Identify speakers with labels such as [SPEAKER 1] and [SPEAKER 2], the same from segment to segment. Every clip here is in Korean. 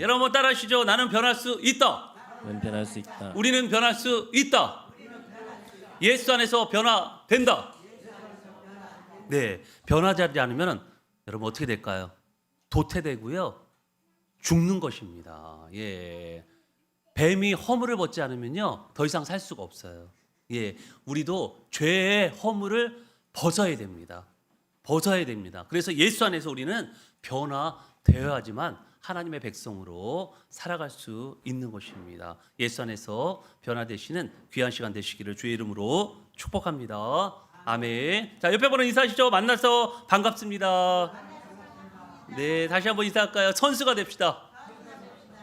[SPEAKER 1] 여러분 따라하시죠. 나는 변할 수 있다.
[SPEAKER 2] 나는 변할 수 있다.
[SPEAKER 1] 우리는 변할 수 있다. 예수 안에서 변화된다. 네, 변화하지 않으면 여러분 어떻게 될까요? 도태되고요, 죽는 것입니다. 예, 뱀이 허물을 벗지 않으면요 더 이상 살 수가 없어요. 예, 우리도 죄의 허물을 벗어야 됩니다. 벗어야 됩니다. 그래서 예수 안에서 우리는 변화되어야지만 하나님의 백성으로 살아갈 수 있는 것입니다. 예수 안에서 변화되시는 귀한 시간 되시기를 주의 이름으로 축복합니다. 아멘. 자, 옆에 분은 인사하시죠. 만나서 반갑습니다. 네, 다시 한번 인사할까요? 선수가 됩시다.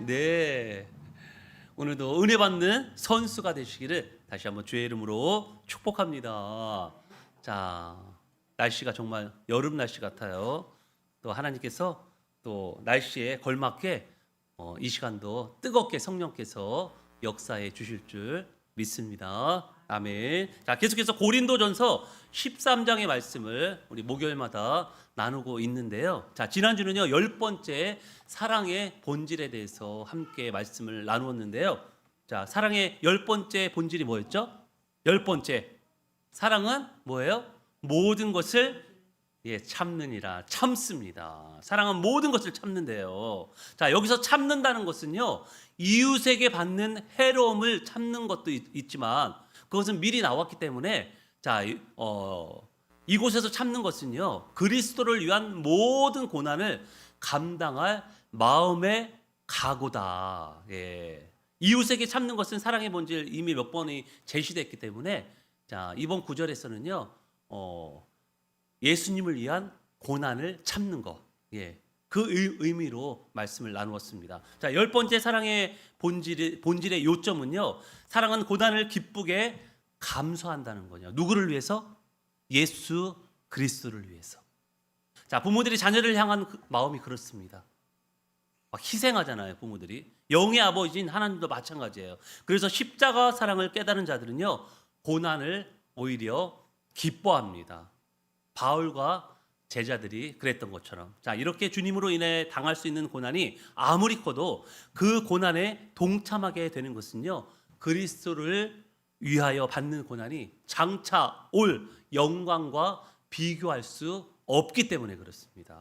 [SPEAKER 1] 네, 오늘도 은혜 받는 선수가 되시기를 다시 한번 주의 이름으로 축복합니다. 자, 날씨가 정말 여름 날씨 같아요. 또 하나님께서 또 날씨에 걸맞게 이 시간도 뜨겁게 성령께서 역사해 주실 줄 믿습니다. 아멘. 자, 계속해서 고린도전서 13장의 말씀을 우리 목요일마다 나누고 있는데요. 자, 지난주는요 10번째 사랑의 본질에 대해서 함께 말씀을 나누었는데요. 자, 사랑의 10번째 본질이 뭐였죠? 10번째 사랑은 뭐예요? 모든 것을 참느니라. 참습니다. 사랑은 모든 것을 참는데요. 자, 여기서 참는다는 것은요 이웃에게 받는 해로움을 참는 것도 있지만 그것은 미리 나왔기 때문에 자, 이곳에서 참는 것은요 그리스도를 위한 모든 고난을 감당할 마음의 각오다. 예. 이웃에게 참는 것은 사랑의 본질 이미 몇 번이 제시됐기 때문에 자, 이번 구절에서는요 예수님을 위한 고난을 참는 것, 예, 그 의미로 말씀을 나누었습니다. 자, 10번째 사랑의 본질의 요점은요 사랑은 고난을 기쁘게 감수한다는 거죠. 누구를 위해서? 예수 그리스도를 위해서. 자, 부모들이 자녀를 향한 마음이 그렇습니다. 막 희생하잖아요, 부모들이. 영의 아버지인 하나님도 마찬가지예요. 그래서 십자가 사랑을 깨달은 자들은요 고난을 오히려 기뻐합니다. 바울과 제자들이 그랬던 것처럼. 자, 이렇게 주님으로 인해 당할 수 있는 고난이 아무리 커도 그 고난에 동참하게 되는 것은요 그리스도를 위하여 받는 고난이 장차 올 영광과 비교할 수 없기 때문에 그렇습니다.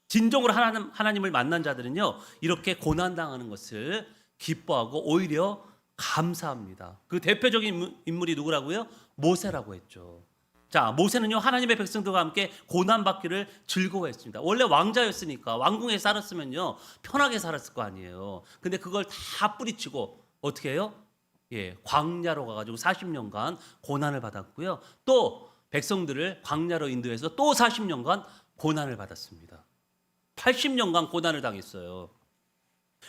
[SPEAKER 1] 진정으로 하나님을 만난 자들은요 이렇게 고난당하는 것을 기뻐하고 오히려 감사합니다. 그 대표적인 인물이 누구라고요? 모세라고 했죠. 자, 모세는요 하나님의 백성들과 함께 고난받기를 즐거워했습니다. 원래 왕자였으니까 왕궁에 살았으면요 편하게 살았을 거 아니에요. 근데 그걸 다 뿌리치고 어떻게 해요? 예, 광야로 가가지고 40년간 고난을 받았고요. 또 백성들을 광야로 인도해서 또 40년간 고난을 받았습니다. 80년간 고난을 당했어요.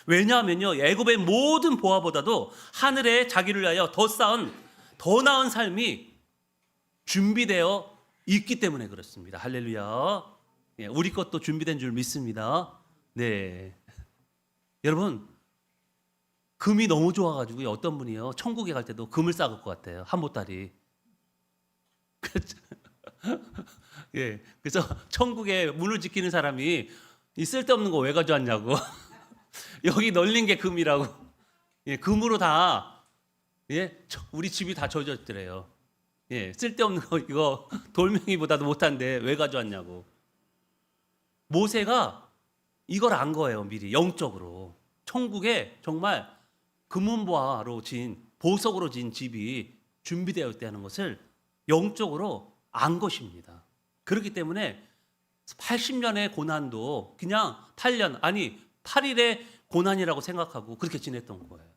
[SPEAKER 1] 왜냐하면요 애굽의 모든 보화보다도 하늘에 자기를 위하여 더 나은 삶이 준비되어 있기 때문에 그렇습니다. 할렐루야. 예, 우리 것도 준비된 줄 믿습니다. 네, 여러분 금이 너무 좋아가지고 어떤 분이요 천국에 갈 때도 금을 싸갈 것 같아요. 한 보따리. 예, 그래서 천국에 문을 지키는 사람이 이 쓸데없는 거 왜 가져왔냐고. 여기 널린 게 금이라고. 예, 금으로 다 우리 집이 다 젖었더래요. 예, 쓸데없는 거 이거 돌멩이보다도 못한데 왜 가져왔냐고. 모세가 이걸 안 거예요. 미리 영적으로 천국에 정말 금은보화로 진 보석으로 진 집이 준비되어 있다는 것을 영적으로 안 것입니다. 그렇기 때문에 80년의 고난도 그냥 8년 아니 8일의 고난이라고 생각하고 그렇게 지냈던 거예요.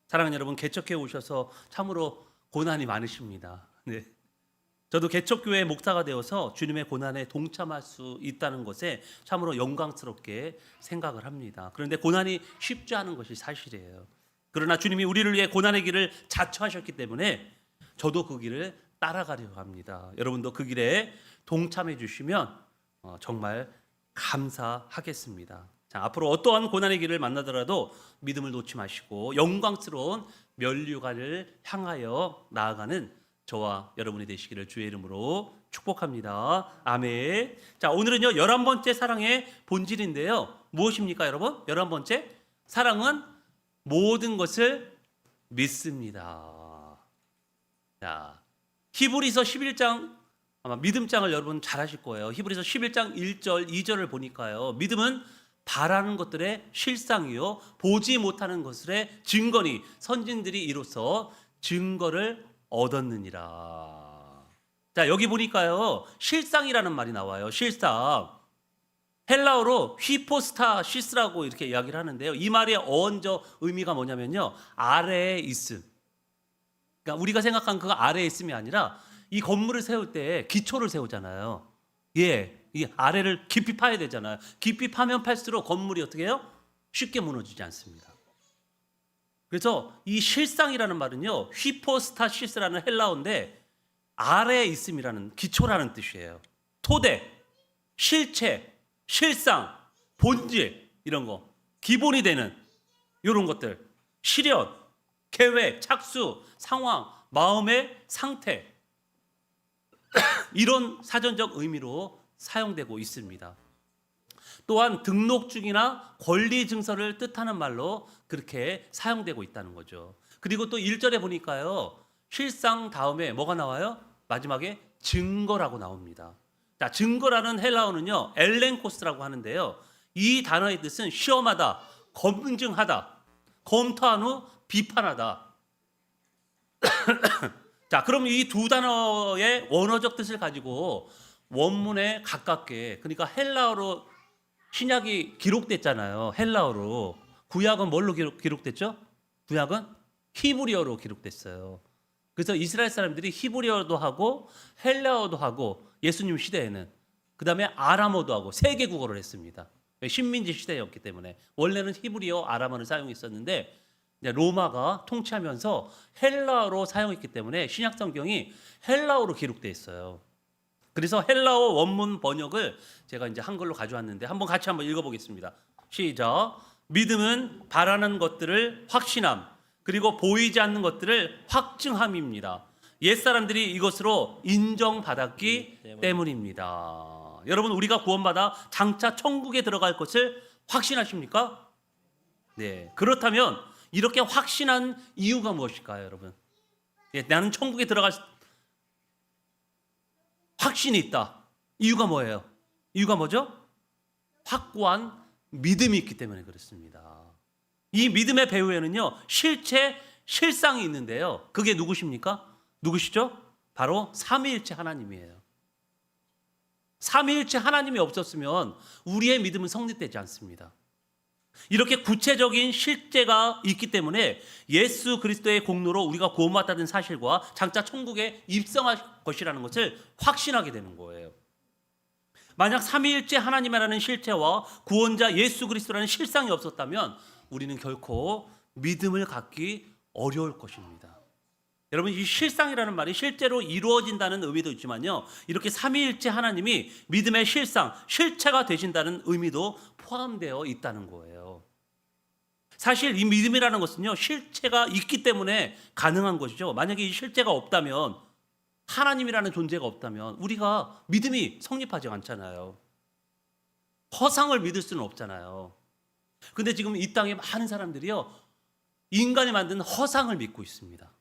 [SPEAKER 1] 사랑하는 여러분, 개척해 오셔서 참으로 고난이 많으십니다. 네. 저도 개척교회 목사가 되어서 주님의 고난에 동참할 수 있다는 것에 참으로 영광스럽게 생각을 합니다. 그런데 고난이 쉽지 않은 것이 사실이에요. 그러나 주님이 우리를 위해 고난의 길을 자처하셨기 때문에 저도 그 길을 따라가려고 합니다. 여러분도 그 길에 동참해 주시면 정말 감사하겠습니다. 자, 앞으로 어떠한 고난의 길을 만나더라도 믿음을 놓지 마시고 영광스러운 면류관을 향하여 나아가는 저와 여러분이 되시기를 주의 이름으로 축복합니다. 아멘. 자, 오늘은요 11번째 사랑의 본질인데요. 무엇입니까, 여러분? 11번째 사랑은 모든 것을 믿습니다. 자, 히브리서 11장 아마 믿음장을 여러분 잘 아실 거예요. 히브리서 11장 1절 2절을 보니까요. 믿음은 바라는 것들의 실상이요 보지 못하는 것들의 증거니 선진들이 이로써 증거를 얻었느니라. 자, 여기 보니까요 실상이라는 말이 나와요. 실상. 헬라어로 휘포스타시스라고 이렇게 이야기를 하는데요. 이 말의 어원적 의미가 뭐냐면요, 아래에 있음. 그러니까 우리가 생각한 그 아래에 있음이 아니라 이 건물을 세울 때 기초를 세우잖아요. 이 아래를 깊이 파야 되잖아요. 깊이 파면 팔수록 건물이 어떻게 해요? 쉽게 무너지지 않습니다. 그래서 이 실상이라는 말은요, 휘포스타시스라는 헬라어인데 아래에 있음이라는, 기초라는 뜻이에요. 토대, 실체, 실상, 본질, 이런 거, 기본이 되는 이런 것들, 실현, 계획, 착수, 상황, 마음의 상태, 이런 사전적 의미로 사용되고 있습니다. 또한 등록증이나 권리증서를 뜻하는 말로 그렇게 사용되고 있다는 거죠. 그리고 또 1절에 보니까요, 실상 다음에 뭐가 나와요? 마지막에 증거라고 나옵니다. 자, 증거라는 헬라어는요 엘렌코스라고 하는데요, 이 단어의 뜻은 시험하다, 검증하다, 검토한 후 비판하다. 자, 그럼 이 두 단어의 원어적 뜻을 가지고 원문에 가깝게, 그러니까 헬라어로 신약이 기록됐잖아요. 헬라어로. 구약은 뭘로 기록됐죠? 구약은 히브리어로 기록됐어요. 그래서 이스라엘 사람들이 히브리어도 하고 헬라어도 하고, 예수님 시대에는 그 다음에 아람어도 하고 세 개 국어를 했습니다. 식민지 시대였기 때문에 원래는 히브리어, 아람어를 사용했었는데 로마가 통치하면서 헬라어로 사용했기 때문에 신약 성경이 헬라어로 기록되어 있어요. 그래서 헬라어 원문 번역을 제가 이제 한글로 가져왔는데 같이 한번 읽어보겠습니다. 시작. 믿음은 바라는 것들을 확신함, 그리고 보이지 않는 것들을 확증함입니다. 옛사람들이 이것으로 인정받았기 때문입니다. 여러분, 우리가 구원받아 장차 천국에 들어갈 것을 확신하십니까? 네. 그렇다면 이렇게 확신한 이유가 무엇일까요, 여러분? 예, 나는 천국에 들어갈 확신이 있다. 이유가 뭐예요? 이유가 뭐죠? 확고한 믿음이 있기 때문에 그렇습니다. 이 믿음의 배후에는요, 실상이 있는데요. 그게 누구십니까? 누구시죠? 바로 삼위일체 하나님이에요. 삼위일체 하나님이 없었으면 우리의 믿음은 성립되지 않습니다. 이렇게 구체적인 실제가 있기 때문에 예수 그리스도의 공로로 우리가 구원받았다는 사실과 장차 천국에 입성할 것이라는 것을 확신하게 되는 거예요. 만약 삼위일체 하나님이라는 실체와 구원자 예수 그리스도라는 실상이 없었다면 우리는 결코 믿음을 갖기 어려울 것입니다. 여러분, 이 실상이라는 말이 실제로 이루어진다는 의미도 있지만요, 이렇게 삼위일체 하나님이 믿음의 실상, 실체가 되신다는 의미도 포함되어 있다는 거예요. 사실 이 믿음이라는 것은요, 실체가 있기 때문에 가능한 것이죠. 만약에 이 실체가 없다면, 하나님이라는 존재가 없다면 우리가 믿음이 성립하지 않잖아요. 허상을 믿을 수는 없잖아요. 근데 지금 이 땅에 많은 사람들이요, 인간이 만든 허상을 믿고 있습니다.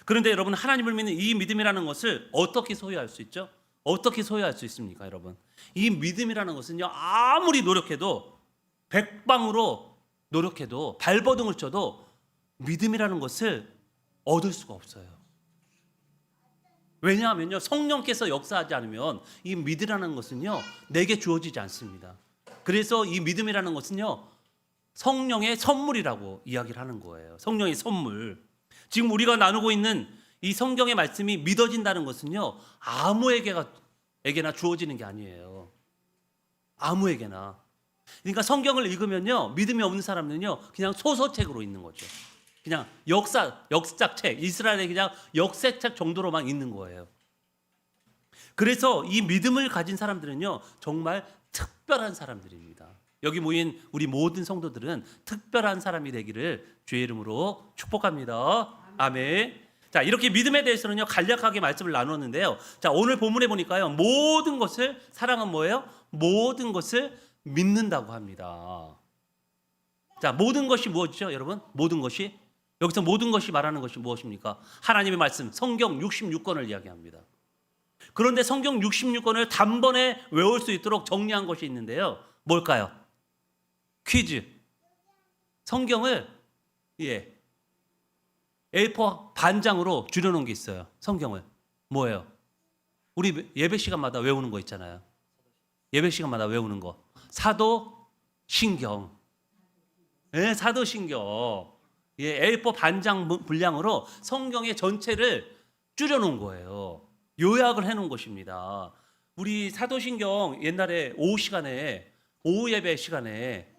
[SPEAKER 1] 그런데 여러분, 하나님을 믿는 이 믿음이라는 것을 어떻게 소유할 수 있죠? 어떻게 소유할 수 있습니까, 여러분? 이 믿음이라는 것은요, 아무리 노력해도, 백방으로 노력해도, 발버둥을 쳐도 믿음이라는 것을 얻을 수가 없어요. 왜냐하면요, 성령께서 역사하지 않으면 이 믿음이라는 것은요, 내게 주어지지 않습니다. 그래서 이 믿음이라는 것은요, 성령의 선물이라고 이야기를 하는 거예요. 성령의 선물. 지금 우리가 나누고 있는 이 성경의 말씀이 믿어진다는 것은요, 아무에게나 주어지는 게 아니에요. 아무에게나. 그러니까 성경을 읽으면요, 믿음이 없는 사람은요, 그냥 소설책으로 읽는 거죠. 그냥 역사책, 이스라엘의 그냥 역사책 정도로만 읽는 거예요. 그래서 이 믿음을 가진 사람들은요, 정말 특별한 사람들입니다. 여기 모인 우리 모든 성도들은 특별한 사람이 되기를 주의 이름으로 축복합니다. 아멘. 자, 이렇게 믿음에 대해서는요, 간략하게 말씀을 나눴는데요. 자, 오늘 본문에 보니까요, 모든 것을, 사랑은 뭐예요? 모든 것을 믿는다고 합니다. 자, 모든 것이 무엇이죠, 여러분? 모든 것이? 여기서 모든 것이 말하는 것이 무엇입니까? 하나님의 말씀, 성경 66권을 이야기합니다. 그런데 성경 66권을 단번에 외울 수 있도록 정리한 것이 있는데요. 뭘까요? 퀴즈. 성경을 A4 반장으로 줄여놓은 게 있어요. 성경을. 뭐예요? 우리 예배 시간마다 외우는 거 있잖아요. 예배 시간마다 외우는 거. 사도신경. 네, 사도신경. A4 반장 분량으로 성경의 전체를 줄여놓은 거예요. 요약을 해놓은 것입니다. 우리 사도신경 옛날에 오후 예배 시간에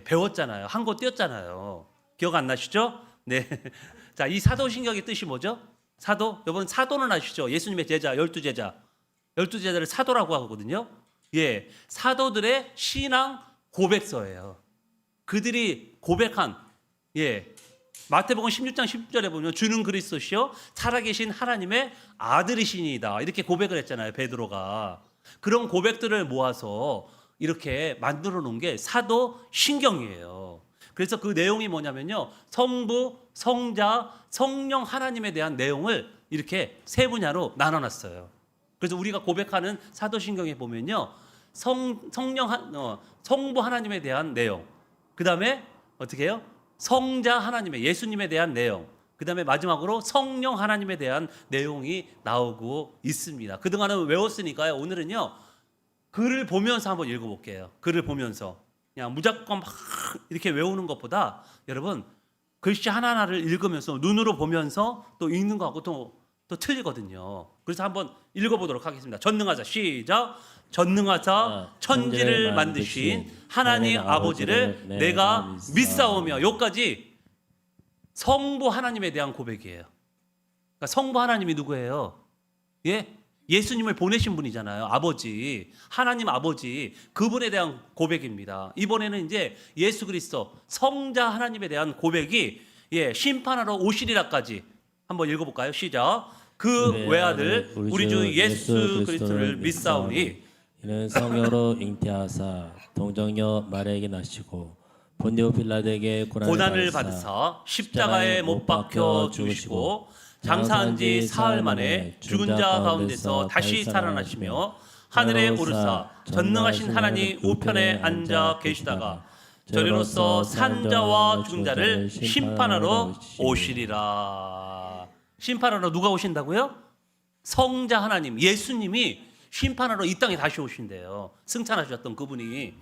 [SPEAKER 1] 배웠잖아요. 한 거 띄었잖아요. 기억 안 나시죠? 네. 자, 이 사도신경의 뜻이 뭐죠? 사도? 여러분 사도는 아시죠? 예수님의 제자, 12제자. 12제자를 사도라고 하거든요. 사도들의 신앙 고백서예요. 그들이 고백한 마태복음 16장 10절에 보면 주는 그리스도시요 살아계신 하나님의 아들이시니이다. 이렇게 고백을 했잖아요. 베드로가. 그런 고백들을 모아서 이렇게 만들어 놓은 게 사도신경이에요. 그래서 그 내용이 뭐냐면요. 성부, 성자, 성령 하나님에 대한 내용을 이렇게 세 분야로 나눠놨어요. 그래서 우리가 고백하는 사도신경에 보면요. 성부 하나님에 대한 내용. 그 다음에 어떻게 해요? 성자 하나님의 예수님에 대한 내용, 그 다음에 마지막으로 성령 하나님에 대한 내용이 나오고 있습니다. 그동안은 외웠으니까요. 오늘은요 글을 보면서 한번 읽어볼게요. 글을 보면서 그냥 무조건 막 이렇게 외우는 것보다 여러분 글씨 하나하나를 읽으면서 눈으로 보면서 또 읽는 거하고 또 틀리거든요. 그래서 한번 읽어보도록 하겠습니다. 전능하자 시작. 전능하사 천지를 만드신 하나님 아버지를 내가 믿사오며. 여기까지 성부 하나님에 대한 고백이에요. 그러니까 성부 하나님이 누구예요? 예수님을 보내신 분이잖아요. 아버지, 하나님 아버지, 그분에 대한 고백입니다. 이번에는 이제 예수 그리스도 성자 하나님에 대한 고백이 심판하러 오시리라까지 한번 읽어볼까요? 시작. 그 외아들 우리 주 예수 그리스도를 믿사오니
[SPEAKER 2] 이는 성령으로 잉태하사 동정녀 마리아에게 나시고 본디오 빌라도에게
[SPEAKER 1] 고난을 받으사 십자가에 못 박혀 죽으시고 장사한 지 사흘 만에 죽은 자 가운데서 다시 살아나시며 하늘에 오르사 전능하신 하나님 우편에 앉아 계시다가 저리로서 산자와 죽은 자를 심판하러 오시리라. 심판하러 누가 오신다고요? 성자 하나님, 예수님이 심판하러 이 땅에 다시 오신대요. 승천하셨던 그분이.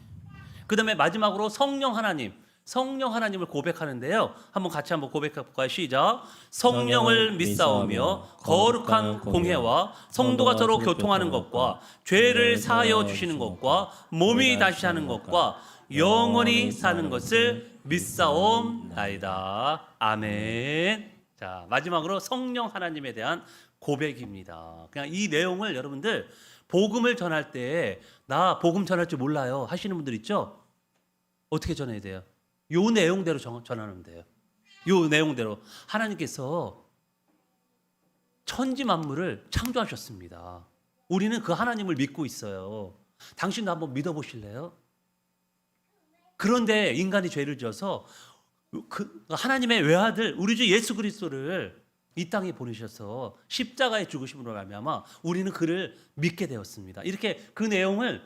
[SPEAKER 1] 그 다음에 마지막으로 성령 하나님을 고백하는데요. 한번 고백해 볼까요? 시작. 성령을 믿사오며 거룩한 공회와 성도가 서로 교통하는 것과 죄를 사하여 주시는 것과 몸이 다시 하는 것과 영원히 사는 것을 믿사옵나이다. 아멘. 자, 마지막으로 성령 하나님에 대한 고백입니다. 그냥 이 내용을 여러분들 복음을 전할 때 나 복음 전할 줄 몰라요 하시는 분들 있죠? 어떻게 전해야 돼요? 요 내용대로 전하면 돼요. 요 내용대로. 하나님께서 천지 만물을 창조하셨습니다. 우리는 그 하나님을 믿고 있어요. 당신도 한번 믿어보실래요? 그런데 인간이 죄를 지어서 그 하나님의 외아들 우리 주 예수 그리스도를 이 땅에 보내셔서 십자가에 죽으심으로 말미암아 우리는 그를 믿게 되었습니다. 이렇게 그 내용을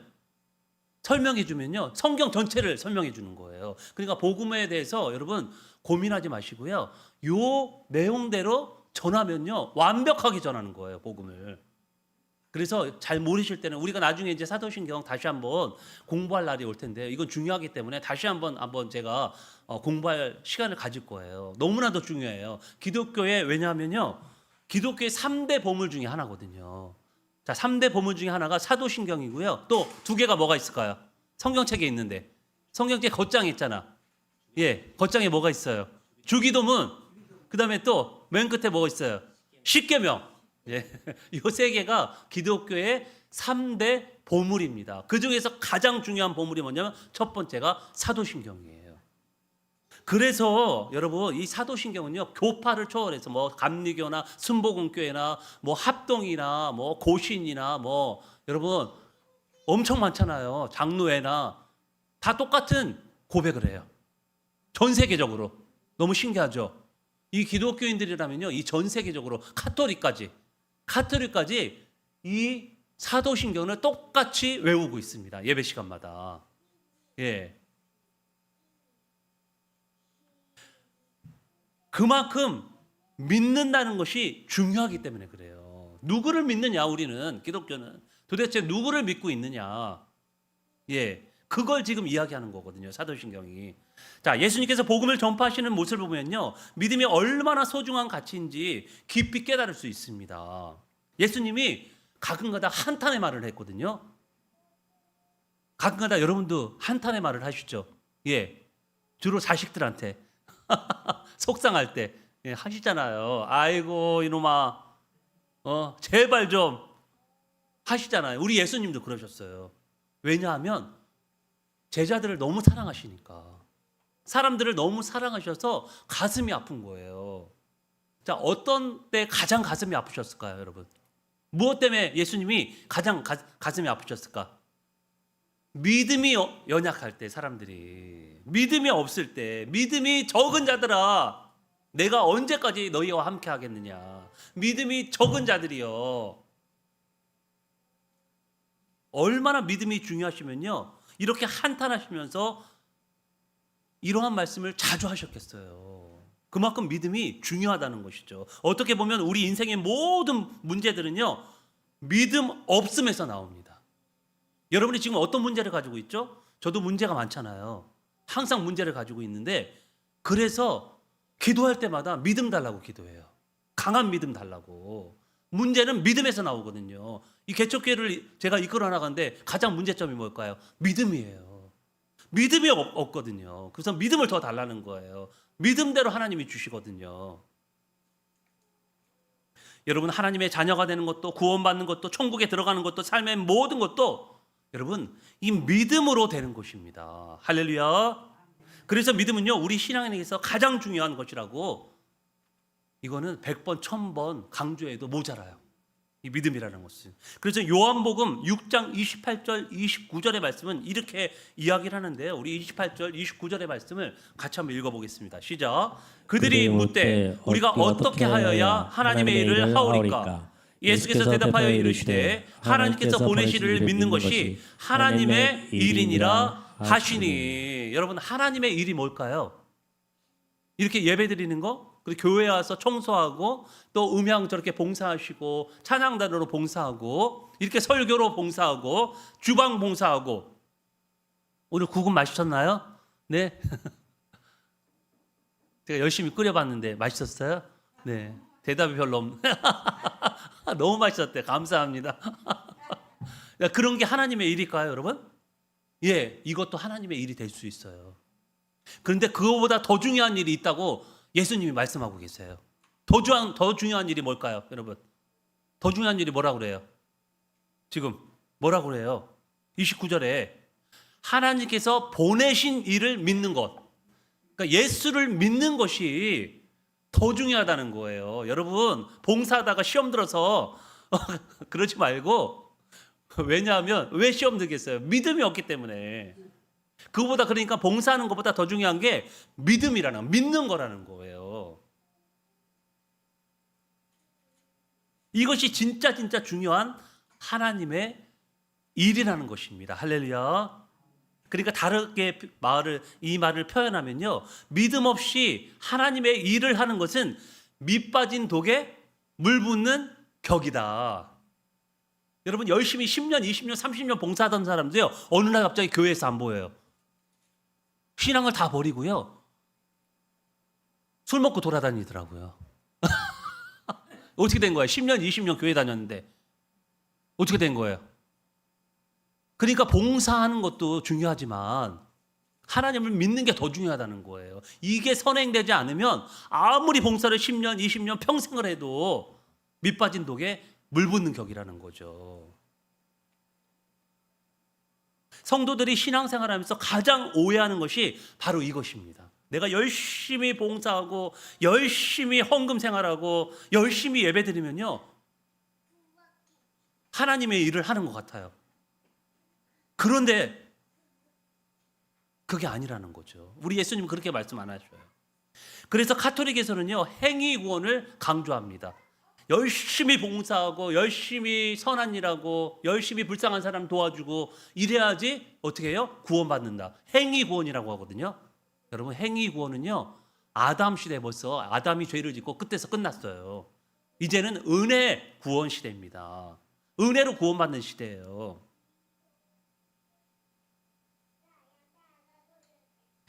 [SPEAKER 1] 설명해 주면요. 성경 전체를 설명해 주는 거예요. 그러니까 복음에 대해서 여러분 고민하지 마시고요. 요 내용대로 전하면요. 완벽하게 전하는 거예요, 복음을. 그래서 잘 모르실 때는 우리가 나중에 이제 사도신경 다시 한번 공부할 날이 올 텐데 이건 중요하기 때문에 다시 한번 제가 공부할 시간을 가질 거예요. 너무나도 중요해요. 기독교에 왜냐하면요. 기독교의 3대 보물 중에 하나거든요. 자, 3대 보물 중에 하나가 사도신경이고요. 또 두 개가 뭐가 있을까요? 성경책에 있는데. 성경책 겉장에 있잖아. 겉장에 뭐가 있어요? 주기도문. 그다음에 또 맨 끝에 뭐가 있어요? 십계명. 이 세 개가 기독교의 3대 보물입니다. 그 중에서 가장 중요한 보물이 뭐냐면 첫 번째가 사도신경이에요. 그래서 여러분 이 사도신경은요 교파를 초월해서 뭐 감리교나 순복음교회나 뭐 합동이나 뭐 고신이나 뭐 여러분 엄청 많잖아요. 장로회나 다 똑같은 고백을 해요. 전 세계적으로. 너무 신기하죠. 이 기독교인들이라면요 이 전 세계적으로 카톨릭까지 이 사도신경을 똑같이 외우고 있습니다. 예배 시간마다. 예. 그만큼 믿는다는 것이 중요하기 때문에 그래요. 누구를 믿느냐 우리는 기독교는 도대체 누구를 믿고 있느냐. 예. 그걸 지금 이야기하는 거거든요. 사도신경이. 자, 예수님께서 복음을 전파하시는 모습을 보면요. 믿음이 얼마나 소중한 가치인지 깊이 깨달을 수 있습니다. 예수님이 가끔가다 한탄의 말을 했거든요. 가끔가다 여러분도 한탄의 말을 하시죠. 예. 주로 자식들한테 속상할 때 예, 하시잖아요. 아이고 이놈아 제발 좀 하시잖아요. 우리 예수님도 그러셨어요. 왜냐하면 제자들을 너무 사랑하시니까. 사람들을 너무 사랑하셔서 가슴이 아픈 거예요. 자, 어떤 때 가장 가슴이 아프셨을까요, 여러분? 무엇 때문에 예수님이 가장 가슴이 아프셨을까? 믿음이 연약할 때 사람들이 믿음이 없을 때 믿음이 적은 자들아 내가 언제까지 너희와 함께 하겠느냐. 믿음이 적은 자들이요. 얼마나 믿음이 중요하시면요. 이렇게 한탄하시면서 이러한 말씀을 자주 하셨겠어요. 그만큼 믿음이 중요하다는 것이죠. 어떻게 보면 우리 인생의 모든 문제들은요. 믿음 없음에서 나옵니다. 여러분이 지금 어떤 문제를 가지고 있죠? 저도 문제가 많잖아요. 항상 문제를 가지고 있는데 그래서 기도할 때마다 믿음 달라고 기도해요. 강한 믿음 달라고. 문제는 믿음에서 나오거든요. 이 개척교회를 제가 이끌어 나가는데 가장 문제점이 뭘까요? 믿음이에요. 믿음이 없거든요. 그래서 믿음을 더 달라는 거예요. 믿음대로 하나님이 주시거든요. 여러분 하나님의 자녀가 되는 것도 구원받는 것도 천국에 들어가는 것도 삶의 모든 것도 여러분 이 믿음으로 되는 것입니다. 할렐루야. 그래서 믿음은요 우리 신앙에서 가장 중요한 것이라고 이거는 100번 1000번 강조해도 모자라요. 이 믿음이라는 것은. 그래서 요한복음 6장 28절 29절의 말씀은 이렇게 이야기를 하는데요. 우리 28절 29절의 말씀을 같이 한번 읽어보겠습니다. 시작. 그들이 묻되 우리가 어떻게 하여야 하나님의 일을 하오리까? 예수께서 대답하여 이르시되 하나님께서 보내신 이를 믿는 것이 하나님의 일이니라 하시니. 여러분 하나님의 일이 뭘까요? 이렇게 예배드리는 거? 그리고 교회에 와서 청소하고 또 음향 저렇게 봉사하시고 찬양단으로 봉사하고 이렇게 설교로 봉사하고 주방 봉사하고. 오늘 국은 맛있었나요? 네. 제가 열심히 끓여봤는데 맛있었어요? 네. 대답이 별로 없네. 너무 맛있었대. 감사합니다. 그런 게 하나님의 일일까요, 여러분? 예, 이것도 하나님의 일이 될 수 있어요. 그런데 그거보다 더 중요한 일이 있다고 예수님이 말씀하고 계세요. 더 중요한 일이 뭘까요, 여러분? 더 중요한 일이 뭐라고 그래요? 지금 뭐라고 그래요? 29절에 하나님께서 보내신 일을 믿는 것. 그러니까 예수를 믿는 것이 더 중요하다는 거예요. 여러분 봉사하다가 시험 들어서 그러지 말고. 왜냐하면 왜 시험 들겠어요? 믿음이 없기 때문에. 그거보다 그러니까 봉사하는 것보다 더 중요한 게 믿는 거라는 거예요. 이것이 진짜 중요한 하나님의 일이라는 것입니다. 할렐루야. 그러니까 다르게 이 말을 표현하면요. 믿음 없이 하나님의 일을 하는 것은 밑 빠진 독에 물 붓는 격이다. 여러분 열심히 10년, 20년, 30년 봉사하던 사람도요. 어느 날 갑자기 교회에서 안 보여요. 신앙을 다 버리고요. 술 먹고 돌아다니더라고요. 어떻게 된 거예요? 10년, 20년 교회 다녔는데 어떻게 된 거예요? 그러니까 봉사하는 것도 중요하지만 하나님을 믿는 게 더 중요하다는 거예요. 이게 선행되지 않으면 아무리 봉사를 10년, 20년 평생을 해도 밑 빠진 독에 물 붓는 격이라는 거죠. 성도들이 신앙생활하면서 가장 오해하는 것이 바로 이것입니다. 내가 열심히 봉사하고 열심히 헌금 생활하고 열심히 예배드리면요, 하나님의 일을 하는 것 같아요. 그런데 그게 아니라는 거죠. 우리 예수님 그렇게 말씀 안 하셔요. 그래서 가톨릭에서는요, 행위 구원을 강조합니다. 열심히 봉사하고 열심히 선한 일하고 열심히 불쌍한 사람 도와주고 이래야지 어떻게 해요? 구원받는다. 행위 구원이라고 하거든요. 여러분, 행위 구원은요, 아담 시대에 벌써 아담이 죄를 짓고 그때서 끝났어요. 이제는 은혜 구원 시대입니다. 은혜로 구원받는 시대예요.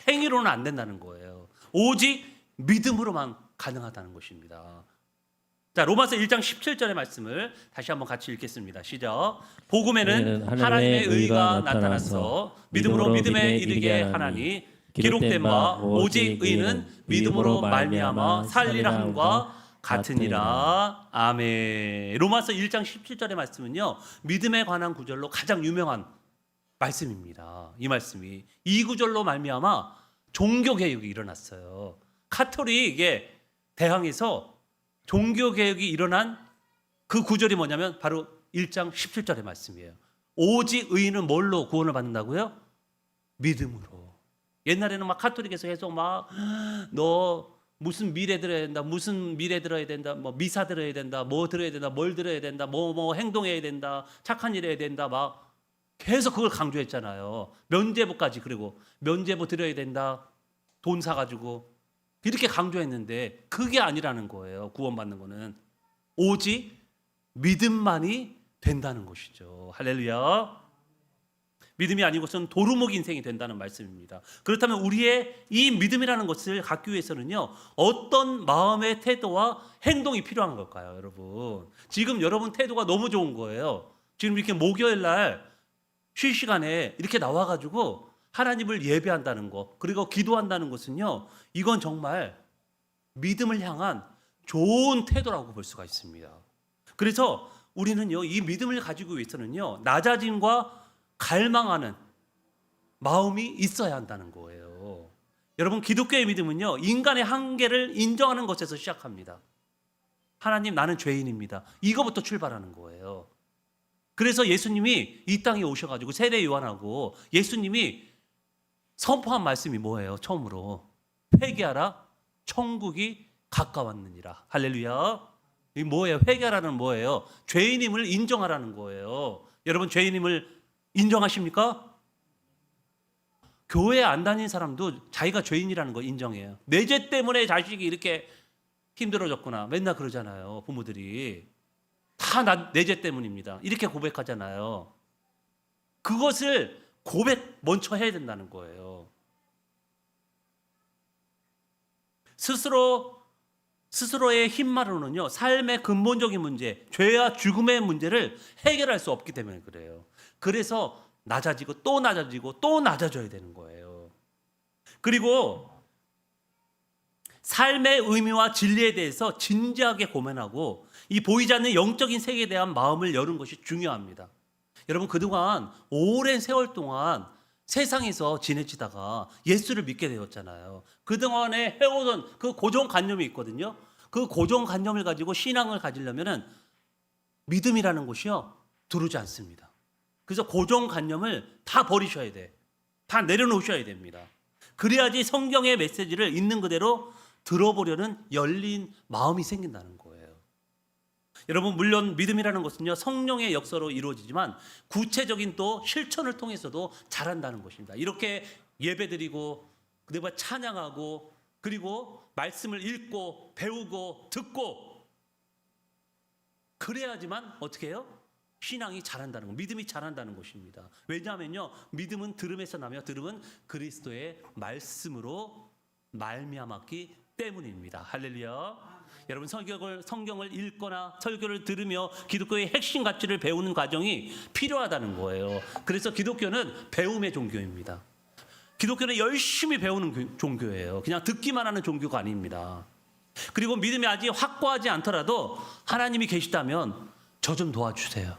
[SPEAKER 1] 행위로는 안 된다는 거예요. 오직 믿음으로만 가능하다는 것입니다. 자, 로마서 1장 17절의 말씀을 다시 한번 같이 읽겠습니다. 시작. 복음에는 하나님의 의가 나타나서 믿음으로 믿음에 이르게 하나니 기록된 바 오직 의는 믿음으로 말미암아 살리라 함과 같으니라. 아멘. 로마서 1장 17절의 말씀은요, 믿음에 관한 구절로 가장 유명한 말씀입니다. 이 말씀이 이 구절로 말미암아 종교 개혁이 일어났어요. 가톨릭에 대항해서 종교 개혁이 일어난 그 구절이 뭐냐면 바로 1장 17절의 말씀이에요. 오직 의인은 뭘로 구원을 받는다고요? 믿음으로. 옛날에는 막 가톨릭에서 계속 막 너 무슨 미래 들어야 된다, 무슨 미래 들어야 된다, 뭐 미사 들어야 된다, 뭐 들어야 된다, 뭘 들어야 된다, 뭐 행동해야 된다, 착한 일 해야 된다, 막 계속 그걸 강조했잖아요. 면죄부까지. 그리고 면죄부 드려야 된다, 돈 사가지고 이렇게 강조했는데 그게 아니라는 거예요. 구원받는 거는 오직 믿음만이 된다는 것이죠. 할렐루야. 믿음이 아니고서는 도루묵 인생이 된다는 말씀입니다. 그렇다면 우리의 이 믿음이라는 것을 갖기 위해서는요, 어떤 마음의 태도와 행동이 필요한 걸까요, 여러분? 지금 여러분 태도가 너무 좋은 거예요. 지금 이렇게 목요일 날 쉴 시간에 이렇게 나와가지고 하나님을 예배한다는 것, 그리고 기도한다는 것은요, 이건 정말 믿음을 향한 좋은 태도라고 볼 수가 있습니다. 그래서 우리는요, 이 믿음을 가지고 위해서는요, 낮아짐과 갈망하는 마음이 있어야 한다는 거예요. 여러분, 기독교의 믿음은요, 인간의 한계를 인정하는 것에서 시작합니다. 하나님, 나는 죄인입니다. 이거부터 출발하는 거예요. 그래서 예수님이 이 땅에 오셔가지고 세례 요한하고 예수님이 선포한 말씀이 뭐예요? 처음으로 회개하라, 천국이 가까웠느니라. 할렐루야. 이 뭐예요? 회개하라는 뭐예요? 죄인임을 인정하라는 거예요. 여러분, 죄인임을 인정하십니까? 교회 안 다니는 사람도 자기가 죄인이라는 거 인정해요. 내 죄 때문에 자식이 이렇게 힘들어졌구나, 맨날 그러잖아요. 부모들이 다 내 죄 때문입니다, 이렇게 고백하잖아요. 그것을 고백 먼저 해야 된다는 거예요. 스스로의 힘만으로는요, 삶의 근본적인 문제, 죄와 죽음의 문제를 해결할 수 없기 때문에 그래요. 그래서 낮아지고 또 낮아지고 또 낮아져야 되는 거예요. 그리고 삶의 의미와 진리에 대해서 진지하게 고민하고 이 보이지 않는 영적인 세계에 대한 마음을 여는 것이 중요합니다. 여러분, 그동안 오랜 세월 동안 세상에서 지내시다가 예수를 믿게 되었잖아요. 그동안에 해오던 그 고정관념이 있거든요. 그 고정관념을 가지고 신앙을 가지려면 믿음이라는 것이요, 두르지 않습니다. 그래서 고정관념을 다 버리셔야 돼. 다 내려놓으셔야 됩니다. 그래야지 성경의 메시지를 있는 그대로 들어보려는 열린 마음이 생긴다는 거예요. 여러분, 물론 믿음이라는 것은요, 성령의 역사로 이루어지지만 구체적인 또 실천을 통해서도 자란다는 것입니다. 이렇게 예배드리고 그다음에 찬양하고 그리고 말씀을 읽고 배우고 듣고 그래야지만 어떻게 해요? 신앙이 자란다는 것, 믿음이 자란다는 것입니다. 왜냐하면요, 믿음은 들음에서 나며 들음은 그리스도의 말씀으로 말미암았기 때문입니다. 할렐루야. 여러분, 성경을 읽거나 설교를 들으며 기독교의 핵심 가치를 배우는 과정이 필요하다는 거예요. 그래서 기독교는 배움의 종교입니다. 기독교는 열심히 배우는 종교예요. 그냥 듣기만 하는 종교가 아닙니다. 그리고 믿음이 아직 확고하지 않더라도 하나님이 계시다면 저 좀 도와주세요.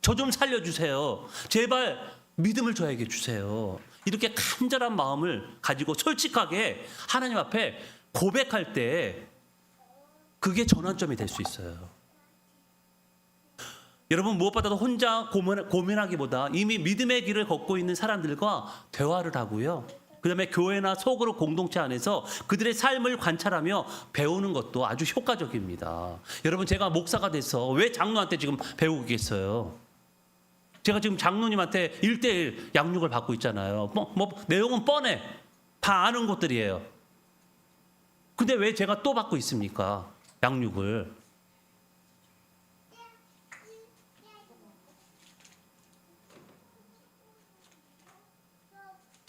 [SPEAKER 1] 저 좀 살려주세요. 제발 믿음을 저에게 주세요. 이렇게 간절한 마음을 가지고 솔직하게 하나님 앞에 고백할 때 그게 전환점이 될 수 있어요. 여러분, 무엇보다도 혼자 고민하기보다 이미 믿음의 길을 걷고 있는 사람들과 대화를 하고요. 그 다음에 교회나 소그룹 공동체 안에서 그들의 삶을 관찰하며 배우는 것도 아주 효과적입니다. 여러분, 제가 목사가 돼서 왜 장로한테 지금 배우겠어요? 제가 지금 장로님한테 1:1 양육을 받고 있잖아요. 내용은 뻔해. 다 아는 것들이에요. 근데 왜 제가 또 받고 있습니까? 양육을.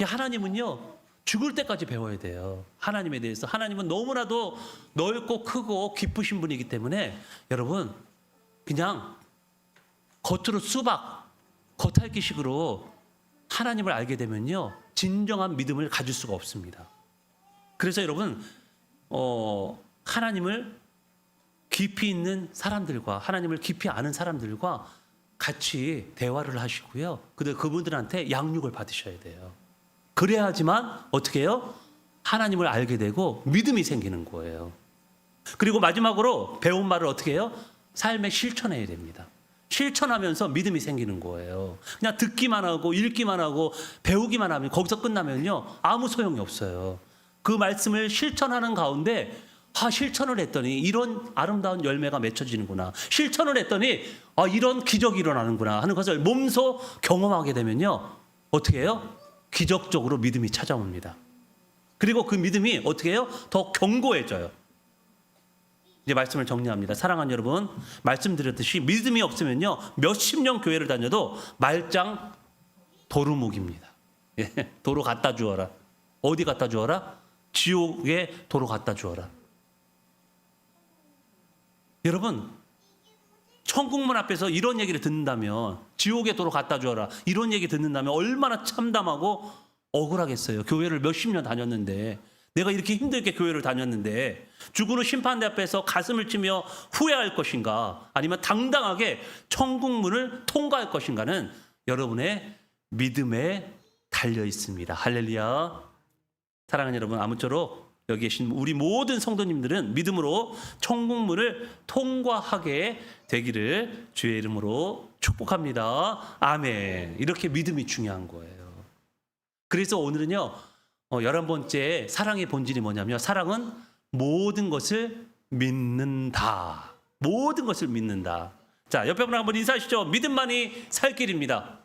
[SPEAKER 1] 하나님은요, 죽을 때까지 배워야 돼요. 하나님에 대해서. 하나님은 너무나도 넓고 크고 깊으신 분이기 때문에 여러분, 그냥 겉으로 수박, 겉핥기식으로 하나님을 알게 되면요, 진정한 믿음을 가질 수가 없습니다. 그래서 여러분, 하나님을 깊이 있는 사람들과, 하나님을 깊이 아는 사람들과 같이 대화를 하시고요, 그분들한테 양육을 받으셔야 돼요. 그래야지만 어떻게 해요? 하나님을 알게 되고 믿음이 생기는 거예요. 그리고 마지막으로 배운 말을 어떻게 해요? 삶에 실천해야 됩니다. 실천하면서 믿음이 생기는 거예요. 그냥 듣기만 하고 읽기만 하고 배우기만 하면 거기서 끝나면요, 아무 소용이 없어요. 그 말씀을 실천하는 가운데 실천을 했더니 이런 아름다운 열매가 맺혀지는구나, 실천을 했더니 이런 기적이 일어나는구나 하는 것을 몸소 경험하게 되면요, 어떻게 해요? 기적적으로 믿음이 찾아옵니다. 그리고 그 믿음이 어떻게 해요? 더 견고해져요. 이제 말씀을 정리합니다. 사랑하는 여러분, 말씀드렸듯이 믿음이 없으면요, 몇십 년 교회를 다녀도 말짱 도루묵입니다. 도로 갖다 주어라. 어디 갖다 주어라? 지옥에 도로 갖다 주어라. 여러분, 천국문 앞에서 이런 얘기를 듣는다면, 지옥의 도로 갖다 주어라, 이런 얘기 듣는다면 얼마나 참담하고 억울하겠어요. 교회를 몇십 년 다녔는데, 내가 이렇게 힘들게 교회를 다녔는데 죽은 후 심판대 앞에서 가슴을 치며 후회할 것인가, 아니면 당당하게 천국문을 통과할 것인가는 여러분의 믿음에 달려 있습니다. 할렐루야. 사랑하는 여러분, 아무쪼록 여기 계신 우리 모든 성도님들은 믿음으로 천국문을 통과하게 되기를 주의 이름으로 축복합니다. 아멘. 이렇게 믿음이 중요한 거예요. 그래서 오늘은요, 11번째 사랑의 본질이 뭐냐면, 사랑은 모든 것을 믿는다. 모든 것을 믿는다. 자, 옆에 분 한번 인사하시죠. 믿음만이 살 길입니다.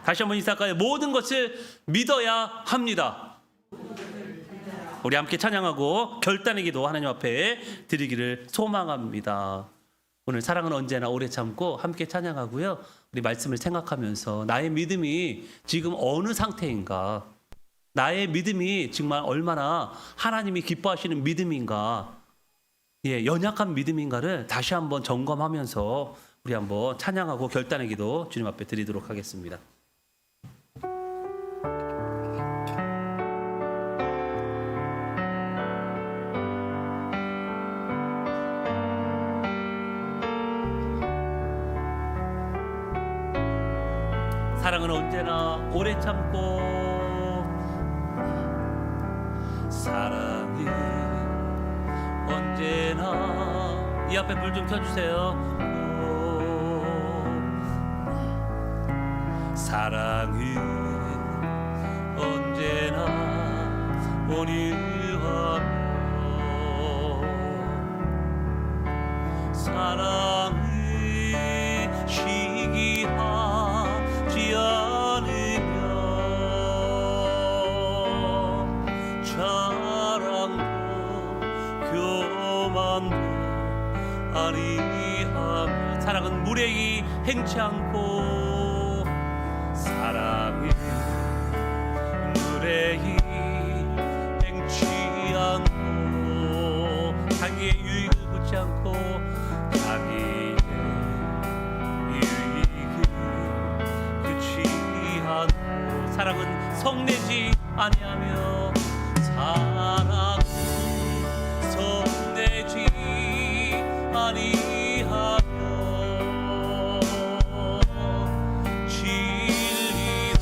[SPEAKER 1] 다시 한번 인사할까요? 모든 것을 믿어야 합니다. 우리 함께 찬양하고 결단의 기도 하나님 앞에 드리기를 소망합니다. 오늘 사랑은 언제나 오래 참고 함께 찬양하고요, 우리 말씀을 생각하면서 나의 믿음이 지금 어느 상태인가, 나의 믿음이 정말 얼마나 하나님이 기뻐하시는 믿음인가, 연약한 믿음인가를 다시 한번 점검하면서 우리 한번 찬양하고 결단의 기도 주님 앞에 드리도록 하겠습니다. 사랑은 언제나 오래 참고, 사랑이 언제나, 이 앞에 불 좀 켜주세요. 사랑이 언제나 온유하며, 사랑이 시기하지 않으며, 자랑도 교만도 아니하며, 사랑은 무례히 행치 않고, 사랑이 무례히 행치 않고, 자기의 유익을 보지 않고, 자기의 유익을 그치 않고, 사랑은 성내지 아니하며, 사랑은 성내지 아니하며, 진리와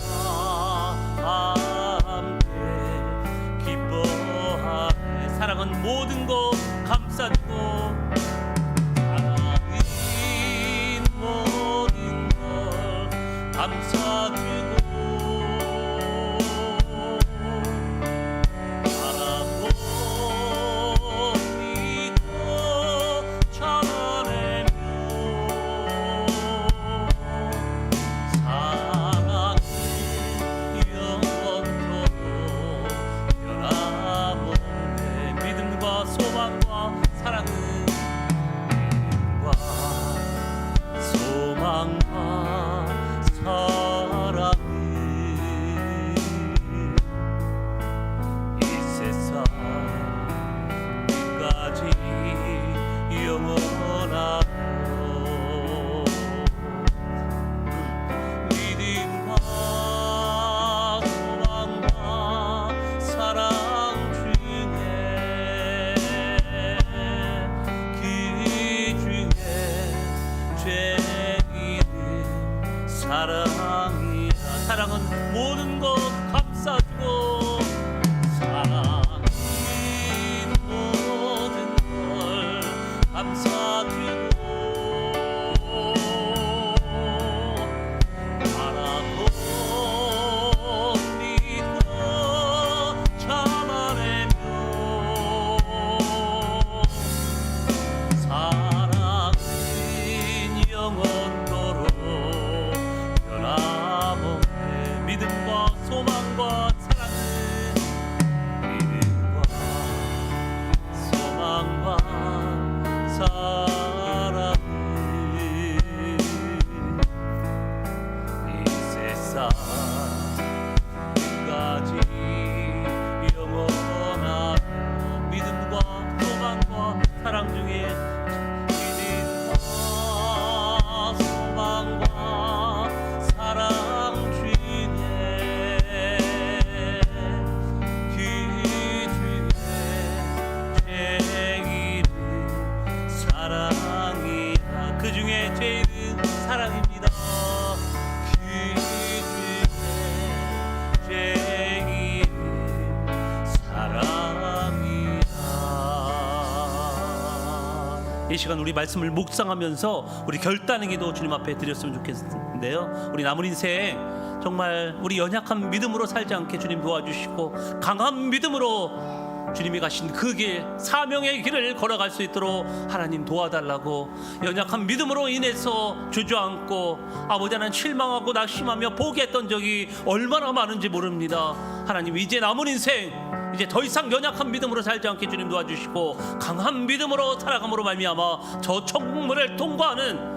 [SPEAKER 1] 이 시간 우리 말씀을 묵상하면서 우리 결단의 기도 주님 앞에 드렸으면 좋겠는데요. 우리 남은 인생 정말 우리 연약한 믿음으로 살지 않게 주님 도와주시고 강한 믿음으로 주님이 가신 그 길, 사명의 길을 걸어갈 수 있도록 하나님 도와달라고, 연약한 믿음으로 인해서 주저앉고 아버지 하나님 실망하고 낙심하며 포기했던 적이 얼마나 많은지 모릅니다. 하나님 이제 남은 인생 이제 더 이상 연약한 믿음으로 살지 않게 주님 도와주시고 강한 믿음으로 살아감으로 말미암아 저 천국문을 통과하는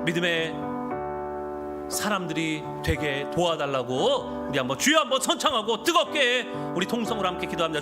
[SPEAKER 1] 믿음의 사람들이 되게 도와달라고 우리 한번 주여 한번 선창하고 뜨겁게 우리 통성으로 함께 기도합니다.